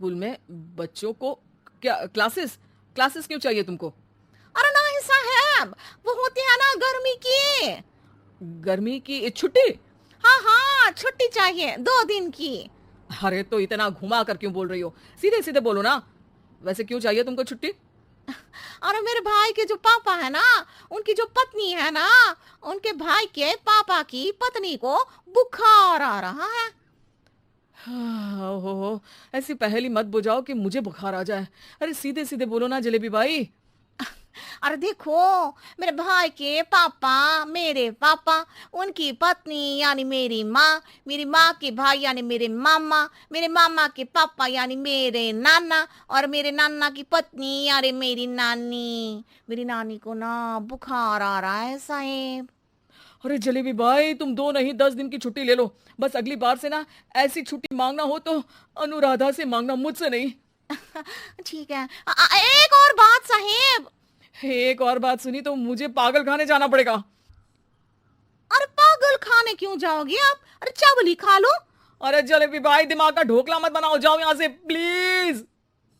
School में बच्चों को क्या क्लासेस क्लासेस क्यों चाहिए तुमको? अरे नहीं साहब, वो होती है ना गर्मी की। गर्मी की छुट्टी? हाँ हाँ, छुट्टी चाहिए 2 दिन की। अरे तो इतना घुमा कर क्यों बोल रही हो? सीधे सीधे बोलो ना। वैसे क्यों चाहिए तुमको छुट्टी? अरे मेरे भाई के जो पापा है ना, उनकी जो पत्नी है ना, उनके भाई के पापा की पत्नी को बुखार आ रहा है। ओहो, ऐसी पहेली मत बुझाओ कि मुझे बुखार आ जाए। अरे सीधे सीधे बोलो ना जलेबी भाई। अरे देखो, मेरे भाई के पापा, मेरे पापा, उनकी पत्नी यानी मेरी माँ के भाई यानी मेरे मामा के पापा यानी मेरे नाना, और मेरे नाना की पत्नी यानी मेरी नानी को ना बुखार आ रहा है साहेब। अरे जलेबी भाई, तुम 2 नहीं 10 दिन की छुट्टी ले लो। बस अगली बार से ना ऐसी छुट्टी मांगना हो तो अनुराधा से मांगना, मुझसे नहीं। ठीक है। एक और बात साहेब। एक और बात सुनी तो मुझे पागल खाने जाना पड़ेगा। अरे पागल खाने क्यों जाओगी आप? अरे चावल ही खा लो। अरे जलेबी भाई, दिमाग का ढोकला मत बनाओ, जाओ यहाँ से प्लीज।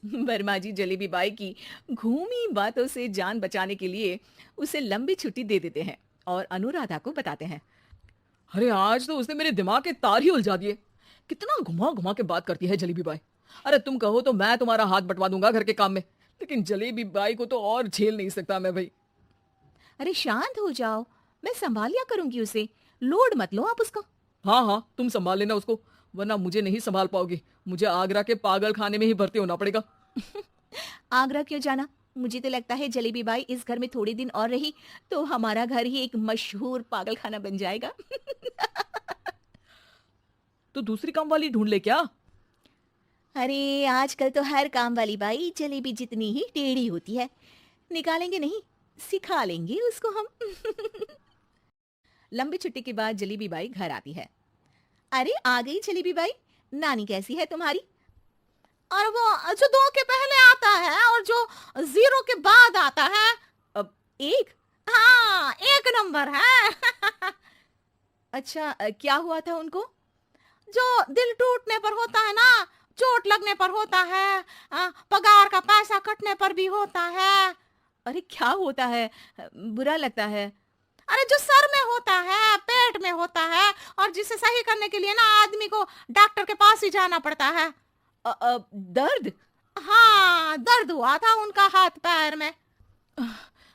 वर्मा जी जलेबी बाई की घूमी बातों से जान बचाने के लिए उसे लंबी छुट्टी दे देते हैं और अनुराधा को बताते हैं। अरे आज तो उसने मेरे दिमाग के तार ही उलझा दिए। कितना घुमा घुमा के बात करती है जलेबी बाई। अरे तुम कहो तो मैं तुम्हारा हाथ बंटवा दूंगा घर के काम में, लेकिन जलेबी बाई को तो और झेल नहीं सकता मैं भाई। अरे शांत हो जाओ, मैं संभाल लिया करूंगी उसे। लोड मत लो आप उसका। हाँ हाँ, तुम संभाल लेना उसको, वरना मुझे नहीं संभाल पाओगी। मुझे आगरा के पागल खाने में ही भर्ती होना पड़ेगा। आगरा क्यों जाना? मुझे तो लगता है जलेबी बाई इस घर में थोड़े दिन और रही तो हमारा घर ही एक मशहूर पागल खाना बन जाएगा। तो दूसरी काम वाली ढूंढ ले क्या? अरे आजकल तो हर काम वाली बाई जलेबी जितनी ही टेढ़ी होती है। निकालेंगे नहीं, सिखा लेंगे उसको हम। लंबी छुट्टी के बाद जलेबी बाई घर आती है। अरे आ गई जलेबी बाई, नानी कैसी है तुम्हारी? और वो जो 2 के पहले आता है और जो 0 के बाद आता है। अब एक? हाँ, 1 नंबर है। अच्छा, क्या हुआ था उनको? जो दिल टूटने पर होता है ना, चोट लगने पर होता है, पगार का पैसा कटने पर भी होता है। अरे क्या होता है? बुरा लगता है? अरे जो सर में होता है, पेट में होता है, और जिसे सही करने के लिए ना आदमी को डॉक्टर के पास ही जाना पड़ता है। दर्द? हाँ, दर्द हुआ था उनका हाथ पैर में।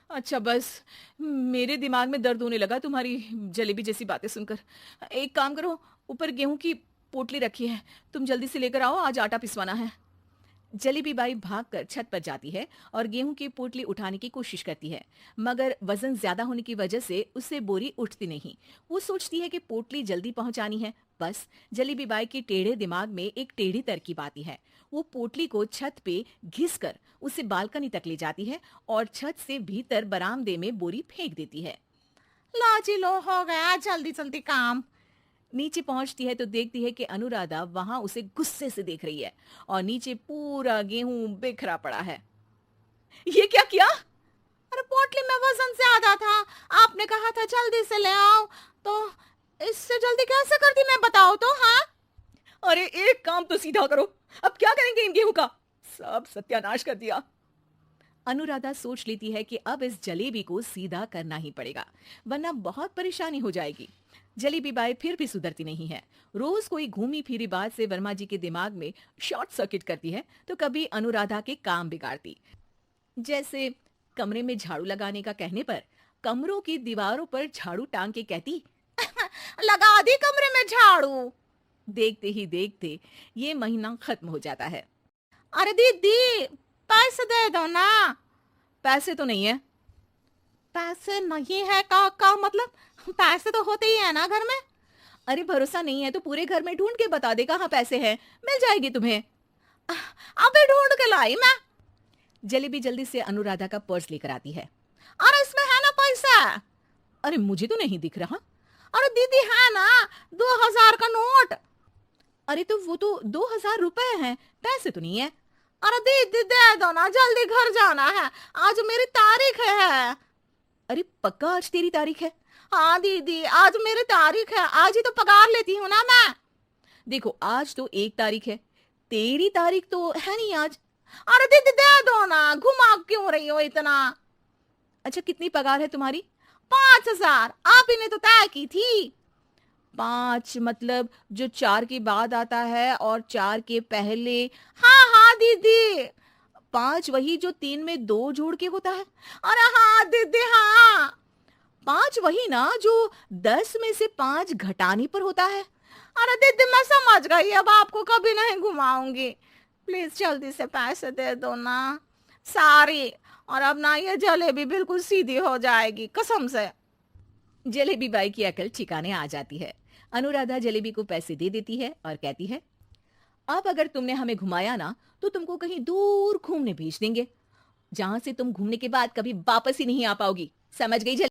अच्छा बस, मेरे दिमाग में दर्द होने लगा तुम्हारी जलेबी जैसी बातें सुनकर। एक काम करो, ऊपर गेहूं की पोटली रखी है, तुम जल्दी से लेकर आओ, आज आटा पिसवाना है। जलेबी बाई भागकर छत पर जाती है और गेहूं की पोटली उठाने की कोशिश करती है, मगर वजन ज्यादा होने की वजह से उससे बोरी उठती नहीं। वो सोचती है कि पोटली जल्दी पहुंचानी है। बस जलेबी बाई के टेढ़े दिमाग में एक टेढ़ी तरकीब आती है। वो पोटली को छत पे घिसकर उसे बालकनी तक ले जाती है और छत से भीतर बरामदे में बोरी फेंक देती है। लो जी लो, हो गया जल्दी जल्दी काम। नीचे पहुंचती है तो देखती है कि अनुराधा वहां उसे गुस्से से देख रही है और नीचे पूरा गेहूं बिखरा पड़ा है। ये क्या किया? अरे पोटली में वजन ज्यादा था, आपने कहा था जल्दी से ले आओ, तो इससे जल्दी कैसे कर दी मैं बताओ तो। हाँ, अरे एक काम तो सीधा करो, अब क्या करेंगे इन गेहूं का? सब सत्यानाश कर दिया। अनुराधा सोच लेती है कि अब इस जलेबी को सीधा करना ही पड़ेगा, वरना बहुत परेशानी हो जाएगी। जलेबी बाई फिर भी सुधरती नहीं है। रोज कोई घूमी फिरी बात से वर्मा जी के दिमाग में शॉर्ट सर्किट करती है तो कभी अनुराधा के काम बिगाड़ती। जैसे कमरे में झाड़ू लगाने का कहने पर कमरों की दीवारों पर झाड़ू टांग के कहती, लगा दी कमरे में झाड़ू। देखते ही देखते ये महीना खत्म हो जाता है। अरे दीदी, पैसे दे दो ना। पैसे तो नहीं है। पैसे नहीं है का मतलब? पैसे तो होते ही है ना घर में। अरे भरोसा नहीं है तो पूरे घर में ढूंढ के बता दे कहाँ पैसे हैं, मिल जाएगी तुम्हें। अबे ढूंढ के लाई मैं। जलेबी जल्दी से अनुराधा का पर्स लेकर आती है। अरे इसमें है ना पैसा? अरे मुझे तो नहीं दिख रहा। अरे दीदी है ना, 2000 का नोट। अरे तो वो तो 2000 रुपए हैं, पैसे तो नहीं है। अरे दीदी दे दो ना, जल्दी घर जाना है, आज मेरी तारीख है। अरे पक्का आज तेरी तारीख है? हाँ दीदी, आज मेरी तारीख है, आज ही तो पगार लेती हूँ ना मैं। देखो आज तो 1 तारीख है, तेरी तारीख तो है नहीं आज। अरे दीदी दे दो ना, घुमा क्यों रही हो इतना? अच्छा, कितनी पगार है तुम्हारी? 5,000 आप ही ने तो तय की थी। 5 मतलब जो 4 के बाद आता है और 4 के पहले। हाँ हाँ दीदी। 5 वही जो 3 में 2 जोड़ के होता है। अरे हाँ दीदी हाँ। 5 वही ना जो 10 में से 5 घटाने पर होता है। अरे दीदी मैं समझ गई, अब आपको कभी नहीं घुमाऊंगी। प्लीज जल्दी से पैसे दे दो ना, सारी। और अब ना ये जलेबी बिल्कुल सीधी हो जाएगी कसम से। जलेबी बाई की अकल ठिकाने आ जाती है। अनुराधा जलेबी को पैसे दे देती है और कहती है, अब अगर तुमने हमें घुमाया ना तो तुमको कहीं दूर घूमने भेज देंगे, जहां से तुम घूमने के बाद कभी वापस ही नहीं आ पाओगी। समझ गई?